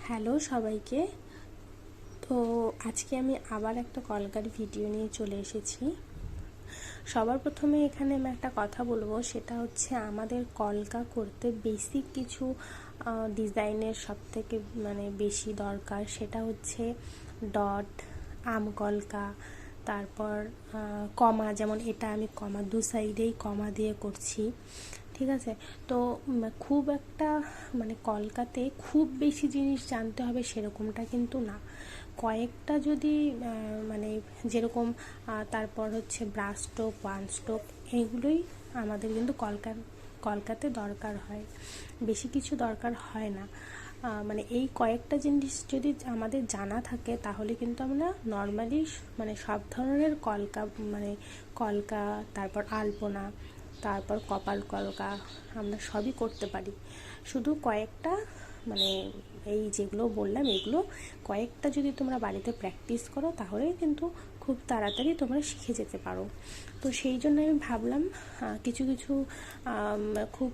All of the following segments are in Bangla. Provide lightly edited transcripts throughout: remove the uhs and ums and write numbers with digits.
হ্যালো সবাইকে। তো আজকে আমি আবার একটা কলকার ভিডিও নিয়ে চলে এসেছি। সবার প্রথমে এখানে আমি একটা কথা বলবো, সেটা হচ্ছে আমাদের কলকা করতে বেসিক কিছু ডিজাইনের সবথেকে বেশি দরকার। সেটা হচ্ছে ডট, আম কলকা, তারপর কমা, যেমন এটা আমি কমা দু সাইডেই কমা দিয়ে করছি, ঠিক আছে। তো খুব একটা কলকাতে খুব বেশি জিনিস জানতে হবে সেরকমটা কিন্তু না। কয়েকটা যদি যেরকম তারপর হচ্ছে ব্রাশ স্ট্রোক, ওয়ান স্ট্রোক, এইগুলোই আমাদের কিন্তু কলকাতে দরকার হয়, বেশি কিছু দরকার হয় না। এই কয়েকটা জিনিস যদি আমাদের জানা থাকে তাহলে কিন্তু আমরা নর্মালি সব ধরনের কলকা, তারপর আলপনা, তারপর কপাল কলকা আমরা সবই করতে পারি। শুধু কয়েকটা এই যেগুলো বললাম, এগুলো কয়েকটা যদি তোমরা বাড়িতে প্র্যাকটিস করো তাহলে কিন্তু খুব তাড়াতাড়ি তোমরা শিখে যেতে পারো। তো সেই জন্য আমি ভাবলাম কিছু কিছু খুব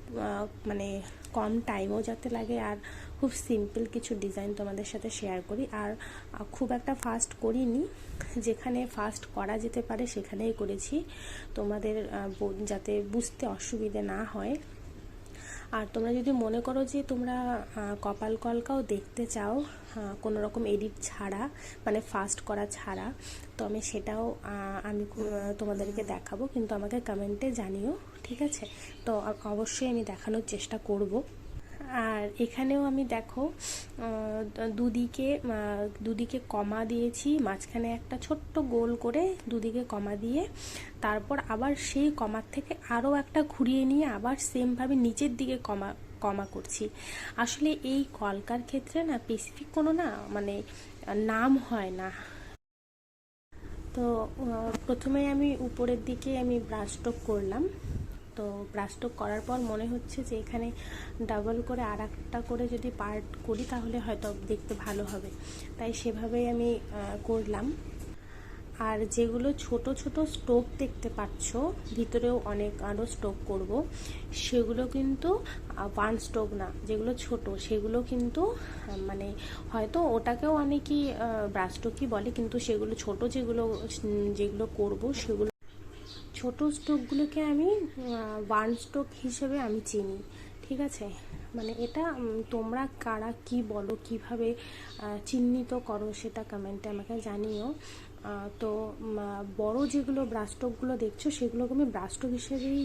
কম টাইমও যাতে লাগে আর খুব সিম্পল কিছু ডিজাইন তোমাদের সাথে শেয়ার করি। আর খুব একটা ফাস্ট করিনি, যেখানে ফাস্ট করা যেতে পারে সেখানেই করেছি, তোমাদের যাতে বুঝতে অসুবিধে না হয়। আর তোমরা যদি মনে করো যে তোমরা কপাল কলকাও দেখতে চাও কোনো রকম এডিট ছাড়া, ফাস্ট করা ছাড়া, তো আমি সেটাও তোমাদেরকে দেখাবো, কিন্তু আমাকে কমেন্টে জানিও, ঠিক আছে। তো অবশ্যই আমি দেখানোর চেষ্টা করব। আর এখানেও আমি দেখো দুদিকে কমা দিয়েছি, মাঝখানে একটা ছোট্ট গোল করে দুদিকে কমা দিয়ে, তারপর আবার সেই কমার থেকে আরও একটা ঘুরিয়ে নিয়ে আবার সেমভাবে নিচের দিকে কমা করছি। আসলে এই কলকার ক্ষেত্রে না স্পেসিফিক কোনো নাম হয় না। তো প্রথমে আমি উপরের দিকে আমি ব্রাশ স্ট্রোক করলাম। তো ব্রাশ স্ট্রোক করার পর মনে হচ্ছে যে এখানে ডাবল করে আর একটা করে যদি পার্ট করি তাহলে হয়তো দেখতে ভালো হবে, তাই সেভাবেই আমি করলাম। আর যেগুলো ছোট ছোট স্ট্রোক দেখতে পাচ্ছ, ভিতরেও অনেক আরও স্ট্রোক করব, সেগুলো কিন্তু ওয়ান স্ট্রোক না, যেগুলো ছোট সেগুলো কিন্তু হয়তো ওটাকেও অনেকেই ব্রাশ স্ট্রোকই বলে, কিন্তু সেগুলো ছোট যেগুলো করব সেগুলো ছোট স্ট্রোকগুলোকে আমি ওয়ান স্ট্রোক হিসেবে আমি চিনি, ঠিক আছে। এটা তোমরা কারা কি বলো, কিভাবে চিহ্নিত করো সেটা কমেন্টে আমাকে জানিও। তো বড় যেগুলো ব্রাশ স্ট্রোকগুলো দেখছো সেগুলোকে আমি ব্রাশ স্ট্রোক হিসেবেই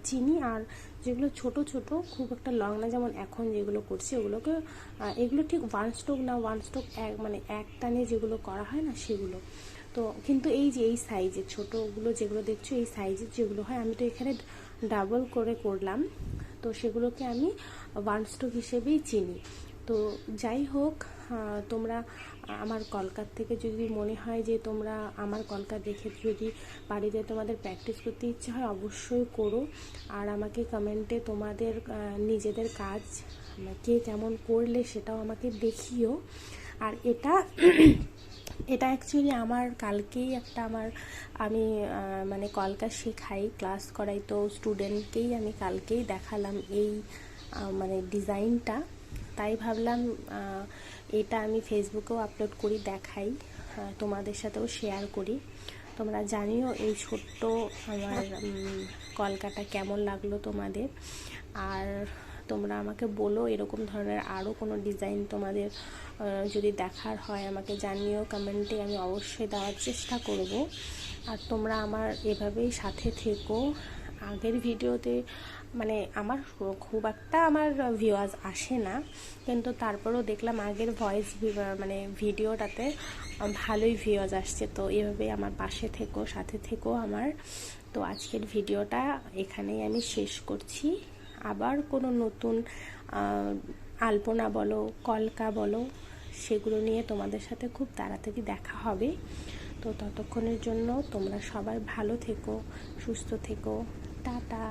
চিনি। আর যেগুলো ছোট ছোট খুব একটা লং না, যেমন এখন যেগুলো করছি ওগুলোকে এগুলো ঠিক ওয়ান স্ট্রোক না, ওয়ান স্ট্রোক এক টানে যেগুলো করা হয় না সেগুলো। তো কিন্তু এই যে এই সাইজের ছোটোগুলো যেগুলো দেখছো, এই সাইজের যেগুলো হয়, আমি তো এখানে ডাবল করে করলাম, তো সেগুলোকে আমি ওয়ান স্ট্রোক হিসেবেই চিনি। তো যাই হোক, তোমরা আমার কলকার থেকে যদি মনে হয় যে তোমরা আমার কলকা দেখে যদি বাড়িতে তোমাদের প্র্যাকটিস করতে ইচ্ছে হয় অবশ্যই করো। আর আমাকে কমেন্টে তোমাদের নিজেদের কাজ কে কেমন করলে সেটাও আমাকে দেখিও। আর এটা অ্যাকচুয়ালি আমার কালকেই আমি কলকা শেখাই, ক্লাস করাই, তো স্টুডেন্টকেই আমি কালকেই দেখালাম এই ডিজাইনটা। তাই ভাবলাম এটা আমি ফেসবুকেও আপলোড করি, দেখাই, তোমাদের সাথেও শেয়ার করি। তোমরা জানিও এই ছোট্ট আমার কলকাটা কেমন লাগলো তোমাদের। আর তোমরা আমাকে বলো এরকম ধরনের আরও কোনো ডিজাইন তোমাদের যদি দেখার হয় আমাকে জানিও কমেন্টে, আমি অবশ্যই দেওয়ার চেষ্টা করব। আর তোমরা আমার এভাবেই সাথে থেকো। আগের ভিডিওতে আমার খুব একটা ভিউয়ার্স আসে না, কিন্তু তারপরেও দেখলাম আগের ভয়েস ভিডিওটাতে ভালোই ভিউয়ার্স আসছে। তো এভাবেই আমার পাশে থেকো, সাথে থেকো আমার। তো আজকের ভিডিওটা এখানেই আমি শেষ করছি। আবার কোনো নতুন আলপনা বলো, কলকা বলো, সেগুলো নিয়ে তোমাদের সাথে খুব তাড়াতাড়ি দেখা হবে। তো ততক্ষণের জন্য তোমরা সবাই ভালো থেকো, সুস্থ থেকো, টাটা।